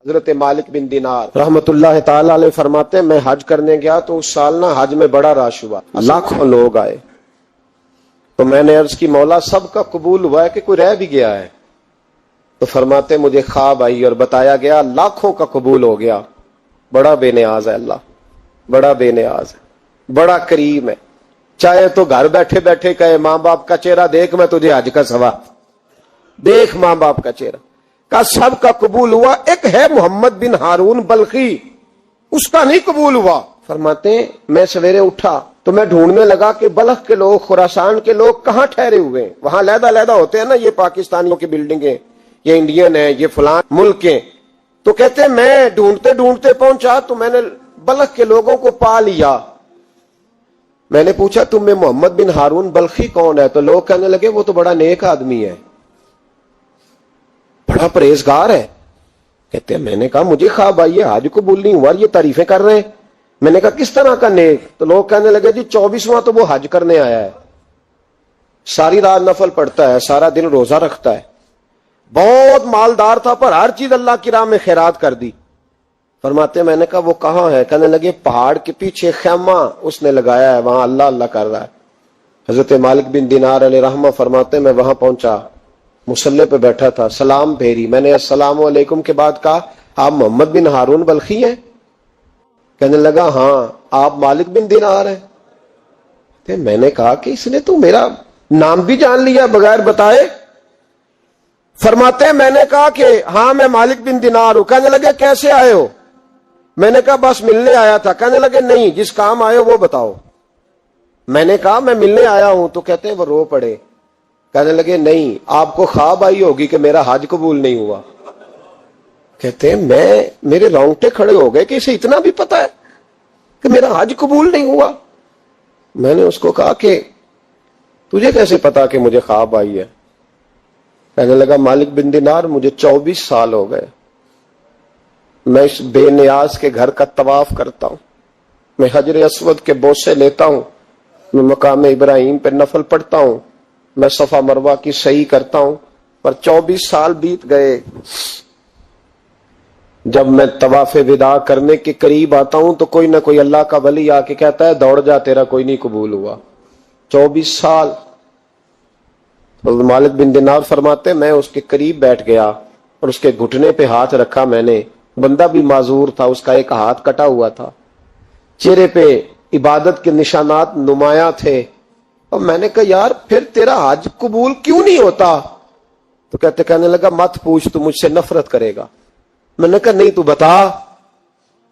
حضرت مالک بن دینار رحمت اللہ تعالی علیہ فرماتے ہیں میں حج کرنے گیا تو اس سال نا حج میں بڑا رش ہوا، لاکھوں لوگ آئے، تو میں نے عرض کی مولا سب کا قبول ہوا ہے کہ کوئی رہ بھی گیا ہے؟ تو فرماتے مجھے خواب آئی اور بتایا گیا لاکھوں کا قبول ہو گیا۔ بڑا بے نیاز ہے اللہ، بڑا بے نیاز ہے، بڑا کریم ہے، چاہے تو گھر بیٹھے بیٹھے کہے ماں باپ کا چہرہ دیکھ میں تجھے حج کا ثواب دیکھ، ماں باپ کا چہرہ کا سب کا قبول ہوا، ایک ہے محمد بن ہارون بلخی اس کا نہیں قبول ہوا۔ فرماتے ہیں میں سویرے اٹھا تو میں ڈھونڈنے لگا کہ بلخ کے لوگ، خراسان کے لوگ کہاں ٹھہرے ہوئے ہیں، وہاں علیحدہ علیحدہ ہوتے ہیں نا، یہ پاکستانیوں کی بلڈنگیں، یہ انڈین ہیں، یہ فلان ملک ہیں، تو کہتے ہیں میں ڈھونڈتے ڈھونڈتے پہنچا تو میں نے بلخ کے لوگوں کو پا لیا۔ میں نے پوچھا تم میں محمد بن ہارون بلخی کون ہے؟ تو لوگ کہنے لگے وہ تو بڑا نیک آدمی ہے، بڑا پرہیزگار ہے۔ کہتے ہیں میں نے کہا مجھے خواب آئی ہے، حج قبول نہیں ہوا، یہ تعریفیں کر رہے ہیں۔ میں نے کہا کس طرح کا نیک؟ تو لوگ کہنے لگے جی 24واں تو وہ حج کرنے آیا ہے، ساری رات نفل پڑھتا ہے، سارا دن روزہ رکھتا ہے، بہت مالدار تھا پر ہر چیز اللہ کی راہ میں خیرات کر دی۔ فرماتے میں نے کہا وہ کہاں ہے؟ کہنے لگے پہاڑ کے پیچھے خیمہ اس نے لگایا ہے، وہاں اللہ اللہ کر رہا ہے۔ حضرت مالک بن دینار علیہ رحمہ فرماتے میں وہاں پہنچا، مصلی پہ بیٹھا تھا، سلام پھیری، میں نے السلام علیکم کے بعد کہا آپ محمد بن ہارون بلخی ہیں؟ کہنے لگا ہاں۔ آپ مالک بن دینار ہیں؟ میں نے کہا کہ اس نے تو میرا نام بھی جان لیا بغیر بتائے۔ فرماتے ہیں میں نے کہا کہ ہاں میں مالک بن دینار ہوں۔ کہنے لگے کیسے آئے ہو؟ میں نے کہا بس ملنے آیا تھا۔ کہنے لگے نہیں، جس کام آئے ہو وہ بتاؤ۔ میں نے کہا میں ملنے آیا ہوں، تو کہتے ہیں وہ رو پڑے، کہنے لگے نہیں آپ کو خواب آئی ہوگی کہ میرا حج قبول نہیں ہوا۔ کہتے ہیں میرے رونگٹے کھڑے ہو گئے کہ اسے اتنا بھی پتا ہے کہ میرا حج قبول نہیں ہوا۔ میں نے اس کو کہا کہ تجھے کیسے پتا کہ مجھے خواب آئی ہے؟ کہنے لگا مالک بن دینار مجھے 24 سال ہو گئے، میں اس بے نیاز کے گھر کا طواف کرتا ہوں، میں حجر اسود کے بوسے لیتا ہوں، میں مقام ابراہیم پہ نفل پڑھتا ہوں، میں صفا مروہ کی سعی کرتا ہوں، پر 24 سال بیت گئے۔ جب میں طواف وداع کرنے کے قریب آتا ہوں تو کوئی نہ کوئی اللہ کا ولی آ کے کہتا ہے دوڑ جا تیرا کوئی نہیں قبول ہوا۔ 24 سال۔ مالک بن دینار فرماتے میں اس کے قریب بیٹھ گیا اور اس کے گھٹنے پہ ہاتھ رکھا، میں نے، بندہ بھی معذور تھا، اس کا ایک ہاتھ کٹا ہوا تھا، چہرے پہ عبادت کے نشانات نمایاں تھے، اور میں نے کہا یار پھر تیرا حج قبول کیوں نہیں ہوتا؟ تو کہنے لگا مت پوچھ، تو مجھ سے نفرت کرے گا۔ میں نے کہا نہیں تو بتا۔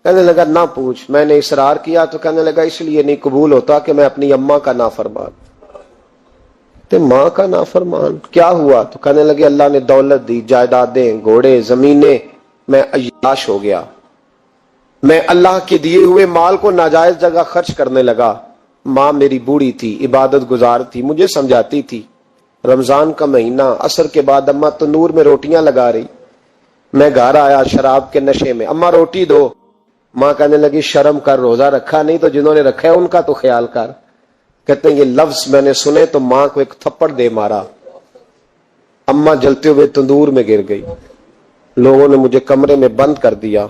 کہنے لگا نہ پوچھ۔ میں نے اصرار کیا تو کہنے لگا اس لیے نہیں قبول ہوتا کہ میں اپنی اماں کا نافرمان۔ تے ماں کا نافرمان کیا ہوا؟ تو کہنے لگے اللہ نے دولت دی، جائیدادیں، گھوڑے، زمینیں، میں عیاش ہو گیا، میں اللہ کے دیے ہوئے مال کو ناجائز جگہ خرچ کرنے لگا۔ ماں میری بوڑھی تھی، عبادت گزار تھی، مجھے سمجھاتی تھی۔ رمضان کا مہینہ، عصر کے بعد اماں تنور میں روٹیاں لگا رہی، میں گھر آیا شراب کے نشے میں، اماں روٹی دو۔ ماں کہنے لگی شرم کر، روزہ رکھا نہیں تو جنہوں نے رکھا ہے ان کا تو خیال کر۔ کہتے ہیں یہ لفظ میں نے سنے تو ماں کو ایک تھپڑ دے مارا، اماں جلتے ہوئے تندور میں گر گئی، لوگوں نے مجھے کمرے میں بند کر دیا۔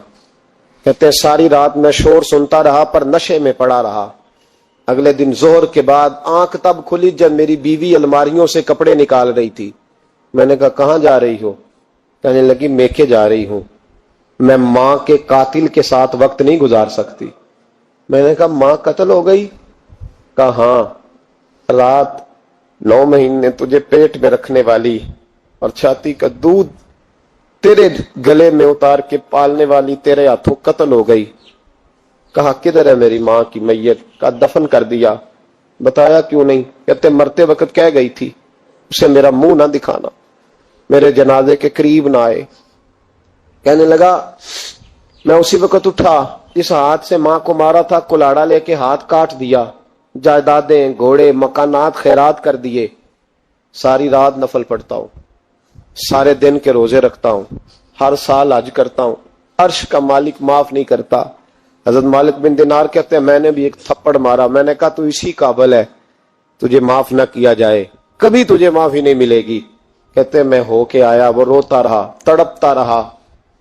کہتے ہیں ساری رات میں شور سنتا رہا پر نشے میں پڑا رہا۔ اگلے دن ظہر کے بعد آنکھ تب کھلی جب میری بیوی الماریوں سے کپڑے نکال رہی تھی۔ میں نے کہا کہاں جا رہی ہو؟ کہنے لگی میکے جا رہی ہوں، میں ماں کے قاتل کے ساتھ وقت نہیں گزار سکتی۔ میں نے کہا ماں قتل ہو گئی؟ کہا ہاں، رات 9 مہینے تجھے پیٹ میں رکھنے والی اور چھاتی کا دودھ تیرے گلے میں اتار کے پالنے والی تیرے ہاتھوں قتل ہو گئی۔ کہا کدھر ہے میری ماں کی میت؟ کہا دفن کر دیا۔ بتایا کیوں نہیں؟ کہتے مرتے وقت کہہ گئی تھی اسے میرا منہ نہ دکھانا، میرے جنازے کے قریب نہ آئے۔ کہنے لگا میں اسی وقت اٹھا، اس ہاتھ سے ماں کو مارا تھا، کلاڑا لے کے ہاتھ کاٹ دیا، جائیدادیں، گھوڑے، مکانات خیرات کر دیے۔ ساری رات نفل پڑھتا ہوں، سارے دن کے روزے رکھتا ہوں، ہر سال حج کرتا ہوں، عرش کا مالک معاف نہیں کرتا۔ حضرت مالک بن دینار کہتے ہیں میں نے بھی ایک تھپڑ مارا، میں نے کہا تو اسی قابل ہے تجھے معاف نہ کیا جائے۔ कभी तुझे माफी नहीं मिलेगी। कहते मैं होके आया, वो रोता रहा, तड़पता रहा,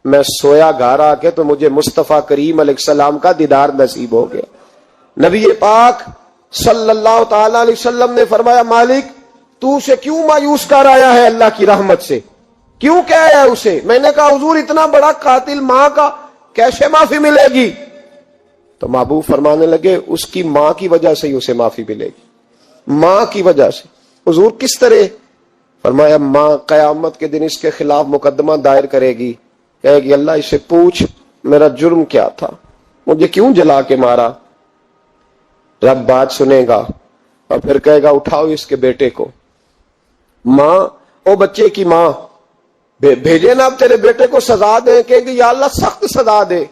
मैं सोया घर आके तो मुझे मुस्तफा करीम अलैहिस्सलाम का दीदार नसीब हो गया। नबी पाक सल्लल्लाहु ताला अलैहि वसल्लम ने फरमाया, मालिक तू उसे क्यों मायूस कर आया है अल्लाह की रहमत से, क्यों कह आया उसे? मैंने कहा हुजूर इतना बड़ा कातिल मां का कैसे माफी मिलेगी? तो महबूब फरमाने लगे उसकी मां की वजह से ही उसे माफी मिलेगी, मां की वजह से। हुजूर किस तरह? फरमाया मां कयामत के दिन इसके खिलाफ मुकदमा दायर करेगी, कहेगी अल्लाह इसे पूछ मेरा जुर्म क्या था, मुझे क्यों जला के मारा? रब बात सुनेगा और फिर कहेगा उठाओ इसके बेटे को। मां, ओ बच्चे की मां, भेजे ना अब तेरे बेटे को सजा दे, कहेगी या अल्लाह सख्त सजा दे।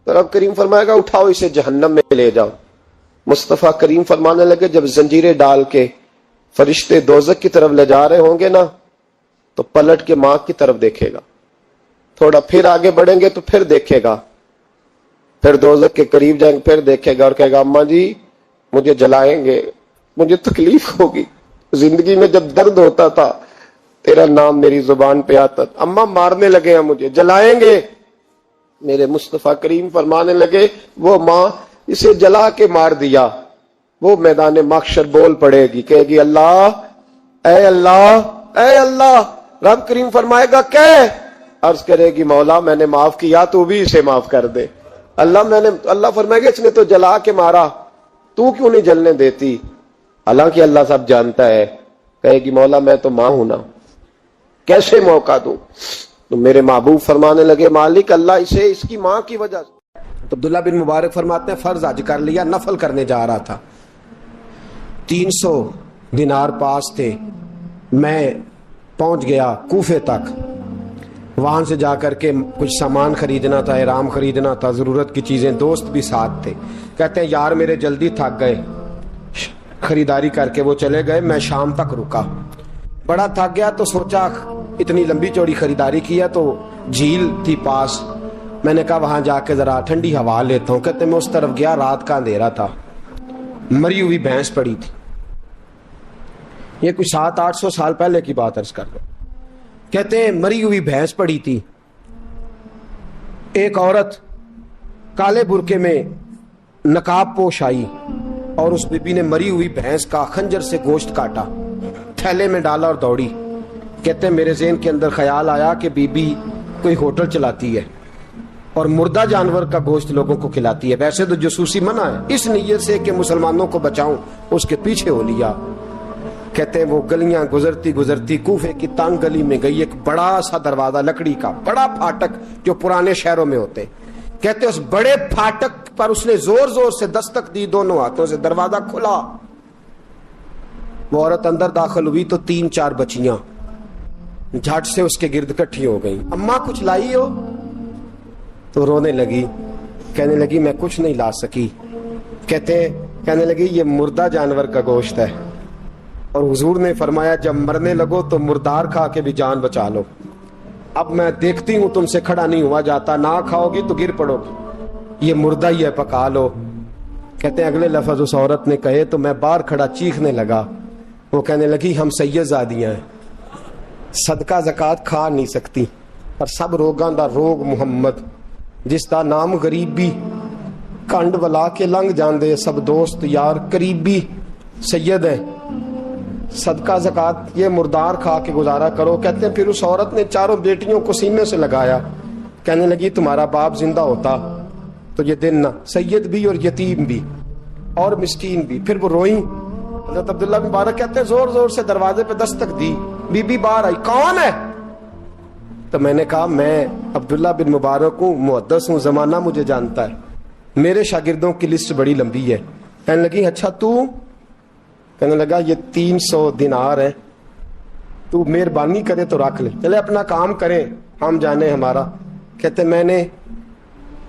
तो रब करीम फरमाएगा उठाओ इसे जहन्नम में ले जाओ। मुस्तफा करीम फरमाने लगे जब जंजीरें डाल के फरिश्ते दोजक की तरफ ले जा रहे होंगे ना, तो पलट के मां की तरफ देखेगा, थोड़ा फिर आगे बढ़ेंगे तो फिर देखेगा, फिर दोजक के करीब जाएंगे फिर देखेगा और कहेगा अम्मा जी मुझे जलाएंगे, मुझे तकलीफ होगी, जिंदगी में जब दर्द होता था तेरा नाम मेरी जुबान पे आता था, अम्मा मारने लगे हैं मुझे, जलाएंगे। मेरे मुस्तफा करीम फरमाने लगे वो मां इसे जला के मार दिया, वो मैदान महशर बोल पड़ेगी, कहेगी अल्लाह ऐ अल्लाह ऐ अल्लाह। रब करीम फरमाएगा क्या? अर्ज करेगी मौला मैंने माफ किया, तू भी इसे माफ कर दे। अल्लाह फरमाएगा इसने तो जला के मारा, तू क्यों नहीं जलने देती? हालांकि अल्लाह सब जानता है। कहेगी मौला मैं तो मां हूं ना, कैसे मौका दूं? तो मेरे महबूब फरमाने लगे मालिक अल्लाह इसे इसकी मां की वजह से। तो अब्दुल्ला बिन मुबारक फरमाते हैं फर्ज हज कर लिया, नफल करने जा रहा था, 300 दिनार पास थे, मैं पहुंच गया कूफे तक, वहां से जाकर के कुछ सामान खरीदना था, इराम खरीदना था, जरूरत की चीजें, दोस्त भी साथ थे। कहते हैं यार मेरे जल्दी थक गए, खरीदारी करके वो चले गए, मैं शाम तक रुका, बड़ा थक गया तो सोचा इतनी लंबी चौड़ी खरीदारी की है तो झील थी पास, मैंने कहा वहां जाके जरा ठंडी हवा लेता हूं। कहते मैं उस तरफ गया, रात का अंधेरा था, मरी हुई भैंस पड़ी थी, ये कुछ 700-800 साल पहले की बात अर्ज कर लो। कहते हैं मरी हुई भैंस पड़ी थी, एक औरत काले बुरके में नकाब पोश आई और उस बीबी ने मरी हुई भैंस का खंजर से गोश्त काटा, थैले में डाला और दौड़ी। कहते हैं मेरे ज़हन के अंदर ख्याल आया कि बीबी कोई होटल चलाती है और मुर्दा जानवर का गोश्त लोगों को खिलाती है, वैसे तो जासूसी मना है, इस नीयत से कि मुसलमानों को बचाऊं उसके पीछे हो लिया। कहते हैं वो गलियां गुजरती गुजरती कूफे की तंग गली में गई, एक बड़ा सा दरवाजा लकड़ी का, बड़ा फाटक जो पुराने शहरों में होते। कहते उस बड़े फाटक पर उसने जोर जोर से दस्तक दी, दोनों हाथों से, दरवाजा खुला, वो औरत अंदर दाखिल हुई तो 3-4 बच्चियां झट से उसके गिर्द इकट्ठी हो गई। अम्मा कुछ लाई हो? तो रोने लगी, कहने लगी मैं कुछ नहीं ला सकी। कहने लगी ये मुर्दा जानवर का गोश्त है और हुजूर ने फरमाया जब मरने लगो तो मुर्दार खा के भी जान बचा लो, अब मैं देखती हूं तुमसे खड़ा नहीं हुआ जाता, ना खाओगी तो गिर पड़ोगी, ये मुर्दा ही है पका लो। कहते हैं अगले लफ्ज उस औरत ने कहे तो मैं बाहर खड़ा चीखने लगा। वो कहने लगी हम सैयदजादियां हैं, सदका ज़कात खा नहीं सकती, पर सब रोगां दा रोग मुहम्मद, जिसका नाम गरीबी, कंड वला के लंघ जांदे सब दोस्त यार करीबी सैयद है, सदका ज़कात ये मुर्दार खा के गुजारा करो। कहते हैं फिर उस औरत ने चारों बेटियों को सीने से लगाया, कहने लगी तुम्हारा बाप जिंदा होता तो ये दिन ना सैयद भी और यतीम भी और मिस्कीन भी। फिर वो रोई। हज़रत अब्दुल्ला बिन मुबारक कहते हैं जोर जोर से दरवाजे पे दस्तक दी, बीबी बाहर आई, कौन है? तो मैंने कहा मैं अब्दुल्ला बिन मुबारक हूँ, मुहद्दिस हूँ, जमाना मुझे जानता है, मेरे शागिर्दों की लिस्ट बड़ी लंबी है। कहने लगी अच्छा तू? कहने लगा ये 300 दिनार है, तू मेहरबानी करे तो रख ले, चले अपना काम करें हम जाने हमारा। कहते मैंने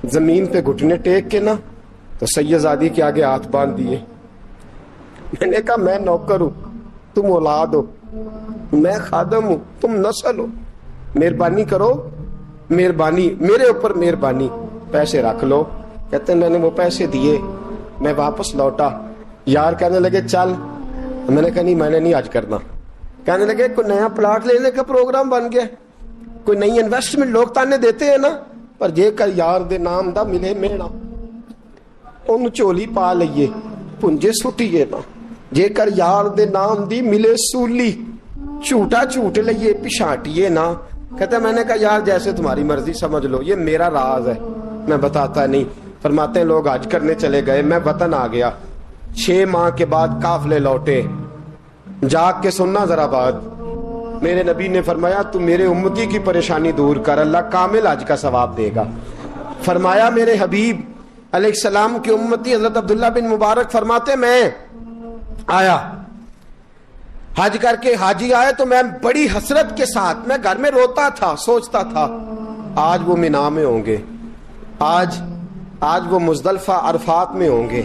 जमीन पे घुटने टेक के ना तो सैयदजादी के आगे हाथ बांध दिए। मैंने कहा मैं नौकर हूं, तुम औलाद हो, मैं खादम हूं, तुम नस्ल हो, मेहरबानी करो, मेहरबानी मेरे ऊपर मेहरबानी, पैसे रख लो। कहते मैंने वो पैसे दिए, मैं वापस लौटा। यार कहने लगे चल, मैंने कहा नहीं मैंने नहीं आज करना। कहने लगे कोई नया प्लाट लेने का प्रोग्राम बन गया, कोई नई इन्वेस्टमेंट, लोग ताने देते हैं ना, पर जेकर यार दे नाम दा मिले मेड़ा ओनू झोली पा लईए पुंजे सुटिए ना, जेकर यार दे नाम दी मिले सूली झूठा झूठ लईए पिछाटिए ना। कहते मैंने कहा यार जैसे तुम्हारी मर्जी समझ लो, ये मेरा राज है, मैं बताता नहीं। फरमाते हैं लोग हज करने चले गए, मैं वतन आ गया, 6 माह के बाद काफले लौटे, जाग के सुनना जरा बात, मेरे नबी ने फरमाया तू मेरे उम्मती की परेशानी दूर कर, अल्लाह कामिल हज का सवाब देगा। फरमाया मेरे हबीब अलैहिस्सलाम की उम्मती हजरत अब्दुल्ला बिन मुबारक फरमाते मैं आया हज करके, हाजी आए तो मैं बड़ी हसरत के साथ, मैं घर में रोता था, सोचता था आज वो मिना में होंगे, आज वो मुजदलफा अरफात में होंगे,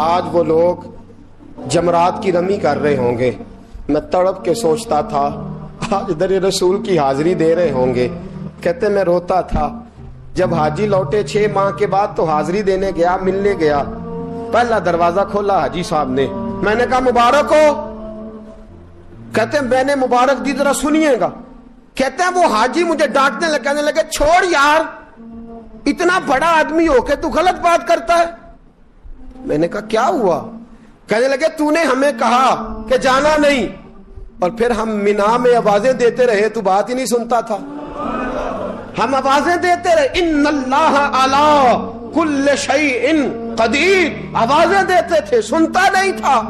आज वो लोग जमरात की रमी कर रहे होंगे। मैं तड़प के सोचता था आज दर रसूल की हाजिरी दे रहे होंगे। कहते मैं रोता था। जब हाजी लौटे 6 माह के बाद तो हाजिरी देने गया, मिलने गया, पहला दरवाजा खोला हाजी साहब ने, मैंने कहा मुबारक हो। कहते मैंने मुबारक दी, जरा सुनिएगा। कहते हैं वो हाजी मुझे डांटने लगे, कहने लगे छोड़ यार, इतना बड़ा आदमी हो के तू गलत बात करता है। मैंने कहा क्या हुआ? कहने लगे तूने हमें कहा कि जाना नहीं, और फिर हम मिना में आवाजें देते रहे, तू बात ही नहीं सुनता था। हम आवाजें देते रहे, इन्नल्लाह अला कुल्ल शैइन कदीर, आवाजें देते थे, सुनता नहीं था।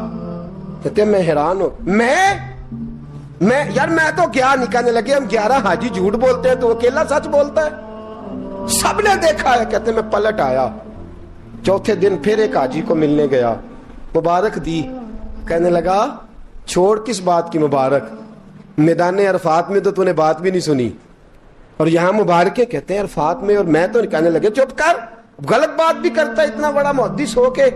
कहते मैं हैरान हूं, मैं यार मैं तो क्या नहीं। कहने लगे हम 11 हाजी झूठ बोलते हैं तो अकेला सच बोलता है, सबने देखा है। कहते मैं पलट आया, चौथे दिन फिर एक हाजी को मिलने गया, मुबारक दी। कहने लगा छोड़ किस बात की मुबारक, मैदान अरफात में तो तूने बात भी नहीं सुनी और यहाँ मुबारक है। कहते हैं अरफात में, और मैं तो नहीं। कहने लगे चुप कर, गलत बात भी करता है इतना बड़ा मुहद्दिस हो के।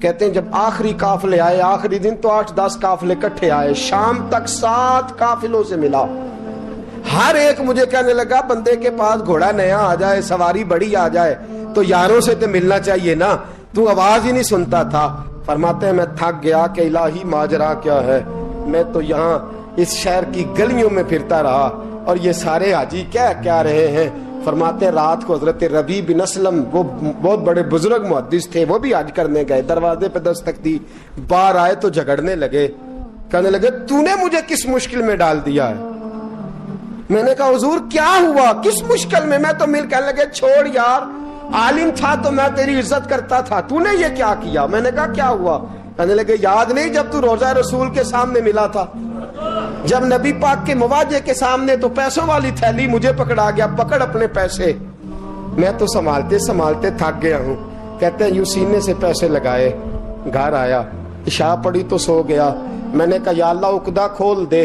कहते हैं जब आखिरी काफिले आए, आखिरी दिन तो 8-10 काफिले इकट्ठे आए, शाम तक 7 काफिलों से मिला। हर एक मुझे कहने लगा बंदे के पास घोड़ा नया आ जाए, सवारी बड़ी आ जाए तो यारों से तो मिलना चाहिए ना, तू आवाज ही नहीं सुनता था। फरमाते हैं मैं थक गया कि इलाही माजरा क्या है, मैं तो यहाँ इस शहर की गलियों में फिरता रहा और ये सारे हाजी क्या क्या रहे हैं। फरमाते रात को हजरत रबी बिन असलम, वो बहुत बड़े बुजुर्ग मुहद्दिस थे, वो भी हज करने गए, दरवाजे पे दस्तक दी, बाहर आए तो झगड़ने लगे। कहने लगे तूने मुझे किस मुश्किल में डाल दिया है। मैंने कहा हुजूर क्या हुआ, किस मुश्किल में? मैं तो मिल। कहने लगे छोड़ यार, आलिम था तो मैं तेरी इज्जत करता था, तूने ये क्या किया? मैंने कहा क्या हुआ? कहने लगे याद नहीं जब तू रोजा रसूल के सामने मिला था, जब नबी पाक के मुवाजे के सामने तो पैसों वाली थैली मुझे पकड़ा गया, पकड़ अपने पैसे। मैं तो संभालते संभालते थक गया हूँ। कहते हैं यूं सीने से पैसे लगाए, घर आया, इशा पड़ी तो सो गया। मैंने कहा या अल्लाह उकदा खोल दे।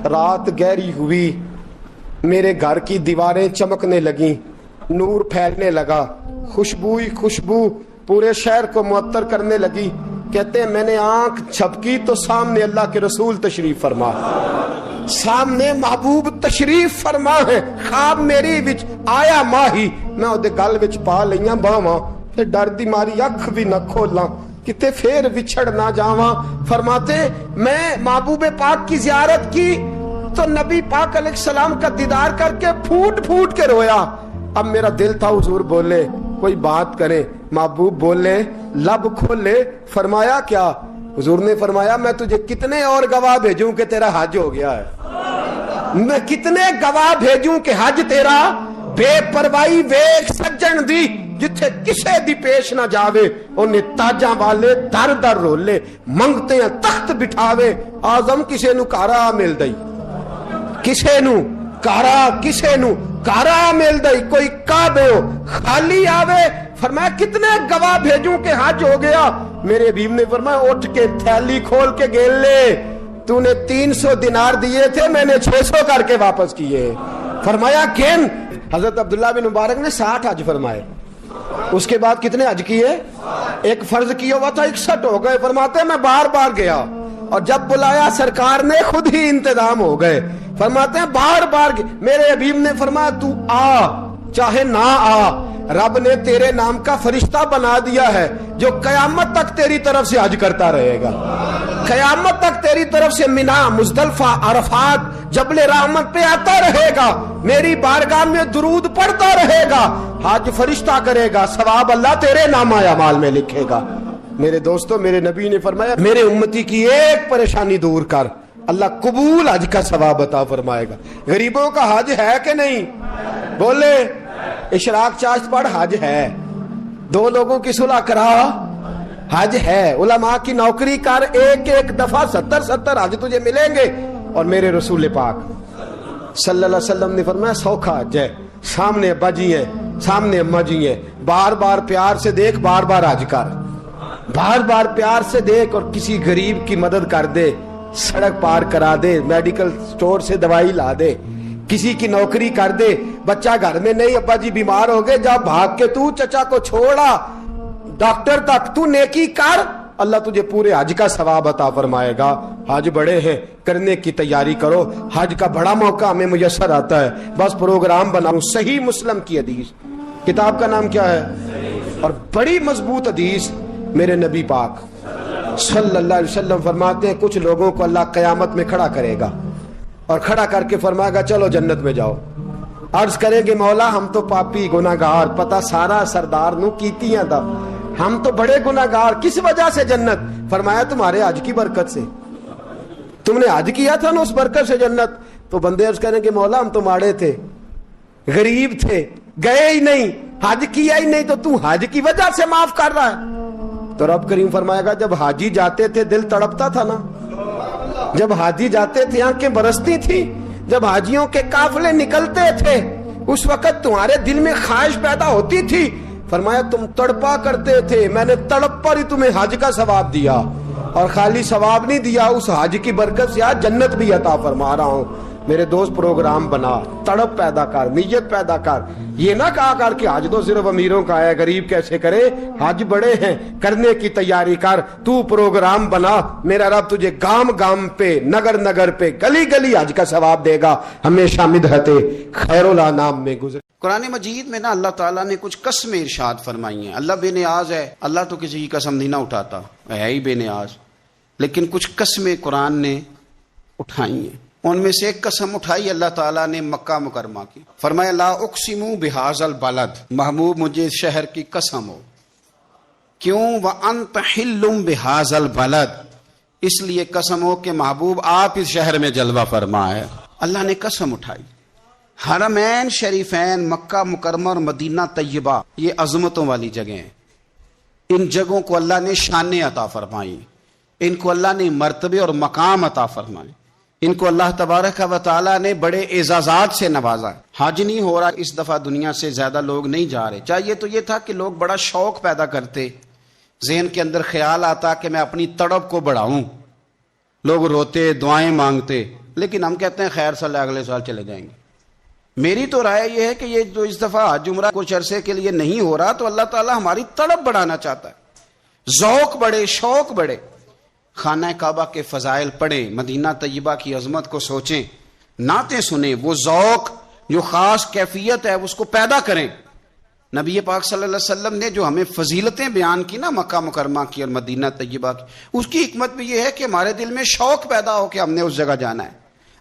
रात गहरी हुई, मेरे घर की दीवारें चमकने लगी, नूर फैलने लगा, खुशबू ही खुशबू पूरे शहर को मुअत्तर करने लगी। कहते हैं मैंने आंख झपकी तो सामने अल्लाह के रसूल तशरीफ फरमा, सामने महबूब तशरीफ फरमा है। ख्वाब मेरी विच आया माही, मैं ओदे गल विच पा लईया बावां, फिर डर दी मारी अख भी न खोला किते फिर विछड़ ना जावा। फरमाते मैं महबूब पाक की जियारत की तो नबी पाक अलैहिस्सलाम का दीदार करके फूट फूट के रोया। अब मेरा दिल था हुजूर बोले कोई बात करे, महबूब बोले लब खोले। फरमाया क्या? हुजूर ने फरमाया मैं तुझे कितने और गवाह भेजूं कि तेरा हज हो गया है। मैं कितने गवाह भेजूं कि हज तेरा बेपरवाही वेख सज्जन दी, जिथे किसे दी पेश ना जावे उन्हें ताजा वाले दर दर रोले, मंगते हैं तख्त बिठावे, आजम किसे नु कारा मिल दई, किसे नु कारा, किसे नु कारा मिल दई, कोई काबे हो खाली आवे। फरमाया कितने गवाह भेजूं कि हज हो गया। मेरे हबीब ने फरमाया उठ के थैली खोल के गेल ले, तूने 300 दिनार दिए थे, मैंने 600 करके वापस किए। फरमाया गिन। हजरत अब्दुल्ला बिन मुबारक ने 60 हज फरमाए। उसके बाद कितने हज किए? एक फर्ज किया हुआ था, 61 हो गए। फरमाते मैं बार बार गया और जब बुलाया सरकार ने खुद ही इंतजाम हो गए। फरमाते हैं बार बार मेरे हबीब ने फरमाया तू आ चाहे ना आ, रब ने तेरे नाम का फरिश्ता बना दिया है जो कयामत तक तेरी तरफ से हज करता रहेगा, कयामत तक तेरी तरफ से मिना, मुजदलफा, अरफात, जबले रहमत पे आता रहेगा, मेरी बारगाह में दुरूद पढ़ता रहेगा, हज फरिश्ता करेगा, सवाब अल्लाह तेरे नामा अमाल में लिखेगा। मेरे दोस्तों, मेरे नबी ने फरमाया मेरे उम्मती की एक परेशानी दूर कर, अल्लाह कबूल हज का सवाब अता फरमाएगा। गरीबों का हज है कि नहीं? बोले इशराक चाश्त पढ़, हज है। दो लोगों की सुलह करा, हज है। उलमा की नौकरी कर, एक एक दफा 70-70 हज तुझे मिलेंगे। और मेरे रसूल पाक सल्लल्लाहु अलैहि वसल्लम ने फरमाया सौखा हज है, सामने अब्बा जी है, सामने अम्मा जी है, बार बार प्यार से देख, बार बार हज कर, बार बार प्यार से देख, और किसी गरीब की मदद कर दे, सड़क पार करा दे, मेडिकल स्टोर से दवाई ला दे, किसी की नौकरी कर दे, बच्चा घर में नहीं, अब्बा जी बीमार हो गए, जा भाग के तू चचा को छोड़ा डॉक्टर तक, तू नेकी कर, अल्लाह तुझे पूरे हज का सवाब अता फरमाएगा। हज बड़े हैं, करने की तैयारी करो, हज का बड़ा मौका हमें मुयस्सर आता है, बस प्रोग्राम बनाओ। सही मुस्लिम की हदीस, किताब का नाम क्या है, और बड़ी मजबूत हदीस, मेरे नबी पाक सल्लल्लाहु अलैहि वसल्लम फरमाते हैं कुछ लोगों को अल्लाह कयामत में खड़ा करेगा और खड़ा करके फरमाएगा चलो जन्नत में जाओ। अर्ज करेंगे मौला हम तो पापी गुनाहगार, पता सारा सरदार नु कीतियां दा, हम तो बड़े गुनाहगार, किस वजह से जन्नत? फरमाया तुम्हारे हज की बरकत से, तुमने हज किया था ना, उस बरकत से जन्नत। तो बंदे अर्ज करेंगे मौला हम तो माड़े थे, गरीब थे, गए ही नहीं, हज किया ही नहीं, तो तू हज की वजह से माफ कर रहा है? तो रब करीम फरमाएगा जब हाजी जाते थे दिल तड़पता था ना, जब हाजी जाते थे आंखें बरसती थी, जब हाजियों के काफले निकलते थे उस वक्त तुम्हारे दिल में ख्वाहिश पैदा होती थी। फरमाया तुम तड़पा करते थे, मैंने तड़प पर ही तुम्हें हज का सवाब दिया, और खाली सवाब नहीं दिया, उस हज की बरकत से आज जन्नत भी अता फरमा रहा हूं। मेरे दोस्त प्रोग्राम बना, तड़प पैदा कर, नीयत पैदा कर, ये ना कहा कर कि हज तो सिर्फ अमीरों का है, गरीब कैसे करे, हज बड़े हैं, करने की तैयारी कर, तू प्रोग्राम बना, मेरा रब तुझे गांव गांव पे, नगर नगर पे, गली गली हज का सवाब देगा, हमेशा मिदहते खैरुल अनाम में गुजरे। कुरान मजीद में ना अल्लाह ताला ने कुछ कसमें इरशाद फरमाई हैं। अल्लाह बेनियाज है, अल्लाह तो किसी की कसम नहीं ना उठाता, है ही बेनियाज, लेकिन कुछ कसमें कुरान ने उठाई हैं। उनमें से एक कसम उठाई अल्लाह ताला ने मक्का मुकरमा की, फरमाया ला उक़सिमु बिहाज़ल बलद, महबूब मुझे इस शहर की कसम हो। क्यों? व अंत हिल्लुम बिहाज़ल बलद, इसलिए कसम हो कि महबूब आप इस शहर में जलवा फरमा है। अल्लाह ने कसम उठाई। हरमैन शरीफैन मक्का मुकरमा और मदीना तैयबा ये अजमतों वाली जगह हैं, इन जगहों को अल्लाह ने शाने अता फरमाई, इनको अल्लाह ने मर्तबे और मकाम अता फरमाए, इनको अल्लाह तबारक व तआला ने बड़े एजाजात से नवाजा। हज नहीं हो रहा इस दफा, दुनिया से ज्यादा लोग नहीं जा रहे। चाहिए तो ये था कि लोग बड़ा शौक पैदा करते, जहन के अंदर ख्याल आता कि मैं अपनी तड़प को बढ़ाऊं, लोग रोते दुआएं मांगते, लेकिन हम कहते हैं खैर साल अगले साल चले जाएंगे। मेरी तो राय यह है कि ये जो इस दफा हज उम्रा कुछ अरसे के लिए नहीं हो रहा, तो अल्लाह ताला हमारी तड़प बढ़ाना चाहता है, ज़ौक बढ़े, शौक बढ़े। खाना काबा के फजाइल पढ़ें, मदीना तैयबा की अजमत को सोचें, नातें सुने, वो ज़ौक जो खास कैफियत है उसको पैदा करें। नबी पाक सल्लल्लाहु अलैहि वसल्लम ने जो हमें फजीलतें बयान की ना मक्का मुकरमा की और मदीना तैयबा की, उसकी हिकमत भी ये है कि हमारे दिल में शौक पैदा हो कि हमने उस जगह जाना है,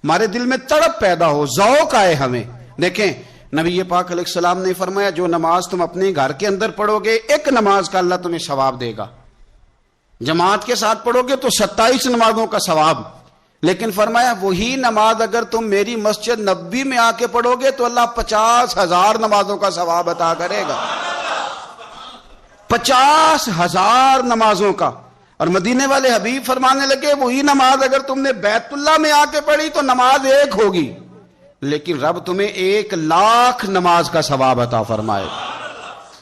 हमारे दिल में तड़प पैदा हो, ज़ौक आए हमें। देखें नबी पाक अलैहिस्सलाम ने फरमाया जो नमाज तुम अपने घर के अंदर पढ़ोगे, एक नमाज का अल्लाह तुम्हें सवाब देगा, जमात के साथ पढ़ोगे तो 27 नमाजों का सवाब, लेकिन फरमाया वही नमाज अगर तुम मेरी मस्जिद नबी में आके पढ़ोगे तो अल्लाह 50,000 नमाजों का सवाब अता करेगा, 50,000 नमाजों का। और मदीने वाले हबीब फरमाने लगे वही नमाज अगर तुमने बैतुल्लाह में आके पढ़ी तो नमाज एक होगी, लेकिन रब तुम्हें 1,00,000 नमाज का सवाब अता फरमाए।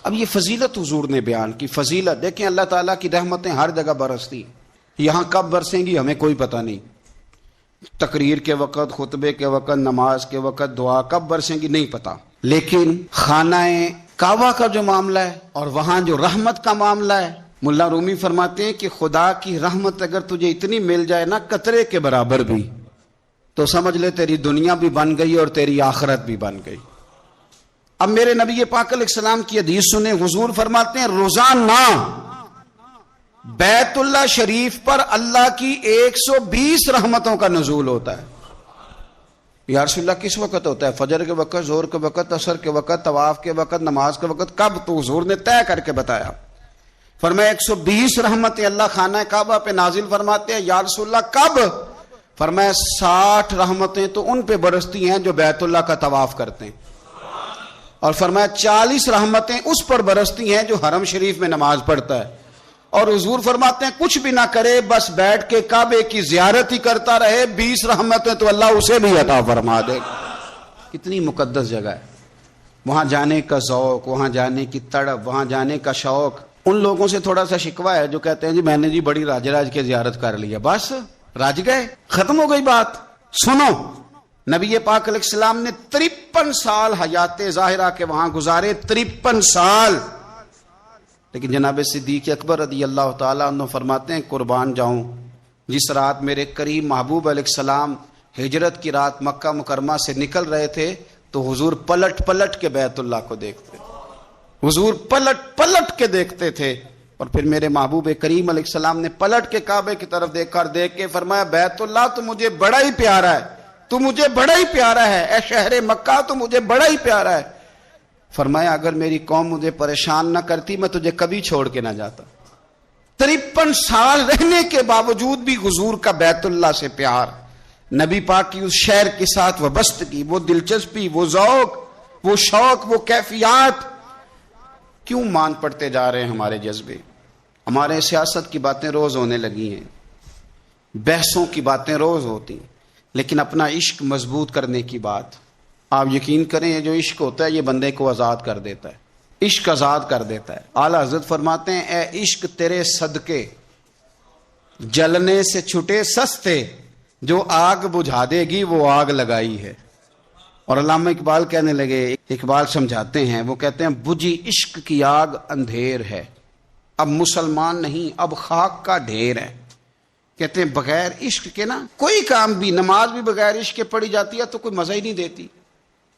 अब ये फजीलत हुजूर ने बयान की, फजीलत देखें, अल्लाह ताला की रहमतें हर जगह बरसती, यहां कब बरसेंगी हमें कोई पता नहीं, तकरीर के वक़्त, खुतबे के वक़्त, नमाज के वक़्त, दुआ कब बरसेंगी नहीं पता, लेकिन खानाए काबा का जो मामला है और वहां जो रहमत का मामला है, मुल्ला रूमी फरमाते हैं कि खुदा की रहमत अगर तुझे इतनी मिल जाए ना कतरे के बराबर भी, तो समझ ले तेरी दुनिया भी बन गई और तेरी आखिरत भी बन गई। اب میرے نبی پاک علیہ السلام کی حدیث سنیں، حضور فرماتے ہیں روزانہ بیت اللہ شریف پر اللہ کی 120 رحمتوں کا نزول ہوتا ہے۔ یا رسول اللہ کس وقت ہوتا ہے؟ فجر کے وقت، ظہر کے وقت، عصر کے وقت، طواف کے وقت، نماز کے وقت۔ کب؟ تو حضور نے طے کر کے بتایا، فرمایا 120 رحمتیں اللہ خانہ کعبہ پہ نازل فرماتے ہیں۔ یا رسول اللہ کب؟ فرمایا 60 رحمتیں تو ان پہ برستی ہیں جو بیت اللہ کا طواف کرتے ہیں، اور فرمایا 40 رحمتیں اس پر برستی ہیں جو حرم شریف میں نماز پڑھتا ہے۔ اور حضور فرماتے ہیں کچھ بھی نہ کرے، بس بیٹھ کے کعبے کی زیارت ہی کرتا رہے، 20 رحمتیں تو اللہ اسے بھی عطا فرما دے گا۔ کتنی مقدس جگہ ہے، وہاں جانے کا ذوق، وہاں جانے کی تڑپ، وہاں جانے کا شوق۔ ان لوگوں سے تھوڑا سا شکوہ ہے جو کہتے ہیں جی میں نے جی بڑی راج کے زیارت کر لیا، بس راج گئے، ختم ہو گئی بات۔ سنو، نبی پاک علیہ السلام نے 53 سال حیات ظاہرہ کے وہاں گزارے، 53 سال۔ لیکن جناب صدیق اکبر رضی اللہ تعالیٰ عنہ فرماتے ہیں قربان جاؤں، جس رات میرے کریم محبوب علیہ السلام ہجرت کی رات مکہ مکرمہ سے نکل رہے تھے تو حضور پلٹ پلٹ کے بیت اللہ کو دیکھتے، حضور پلٹ پلٹ کے دیکھتے تھے۔ اور پھر میرے محبوب کریم علیہ السلام نے پلٹ کے کعبے کی طرف دیکھ کے فرمایا بیت اللہ تو مجھے بڑا ہی پیارا ہے، تو مجھے بڑا ہی پیارا ہے، اے شہر مکہ تو مجھے بڑا ہی پیارا ہے۔ فرمایا اگر میری قوم مجھے پریشان نہ کرتی میں تجھے کبھی چھوڑ کے نہ جاتا۔ 53 سال رہنے کے باوجود بھی حضور کا بیت اللہ سے پیار، نبی پاک کی اس شہر کے ساتھ وابستگی، وہ دلچسپی، وہ ذوق، وہ شوق، وہ کیفیات، کیوں مان پڑتے جا رہے ہیں ہمارے جذبے؟ ہمارے سیاست کی باتیں روز ہونے لگی ہیں، بحثوں کی باتیں روز ہوتی ہیں، لیکن اپنا عشق مضبوط کرنے کی بات، آپ یقین کریں یہ جو عشق ہوتا ہے یہ بندے کو آزاد کر دیتا ہے، عشق آزاد کر دیتا ہے۔ اعلیٰ حضرت فرماتے ہیں اے عشق تیرے صدقے جلنے سے چھٹے سستے، جو آگ بجھا دے گی وہ آگ لگائی ہے۔ اور علامہ اقبال کہنے لگے، اقبال سمجھاتے ہیں، وہ کہتے ہیں بجھی عشق کی آگ اندھیر ہے، اب مسلمان نہیں اب خاک کا ڈھیر ہے۔ کہتے ہیں بغیر عشق کے نا کوئی کام بھی، نماز بھی بغیر عشق کے پڑھی جاتی ہے تو کوئی مزہ ہی نہیں دیتی،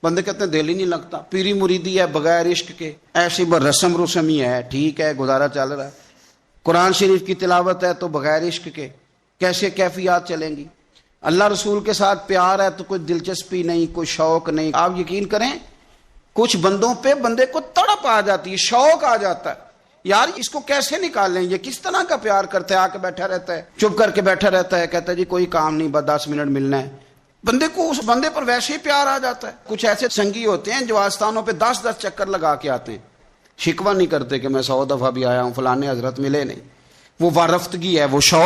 بندے کہتے ہیں دل ہی نہیں لگتا۔ پیری مریدی ہے بغیر عشق کے، ایسی رسم رسمی ہے، ٹھیک ہے گزارا چل رہا ہے۔ قرآن شریف کی تلاوت ہے تو بغیر عشق کے کیسے کیفیات چلیں گی؟ اللہ رسول کے ساتھ پیار ہے تو کوئی دلچسپی نہیں، کوئی شوق نہیں۔ آپ یقین کریں کچھ بندوں پہ بندے کو تڑپ آ جاتی ہے، شوق آ جاتا ہے، یار اس کو کیسے نکالیں، یہ کس طرح کا پیار کرتا ہے، آ کے بیٹھا رہتا ہے، چپ کر کے بیٹھا رہتا ہے، کہتا ہے جی کوئی کام نہیں بس 10 منٹ ملنا ہے۔ بندے کو اس بندے پر ویسے ہی پیار آ جاتا ہے۔ کچھ ایسے سنگی ہوتے ہیں جو آستانوں پہ 10 چکر لگا کے آتے ہیں، شکوہ نہیں کرتے کہ میں 100 دفعہ بھی آیا ہوں، فلانے حضرت ملے نہیں۔ وہ وارفتگی ہے، وہ شوق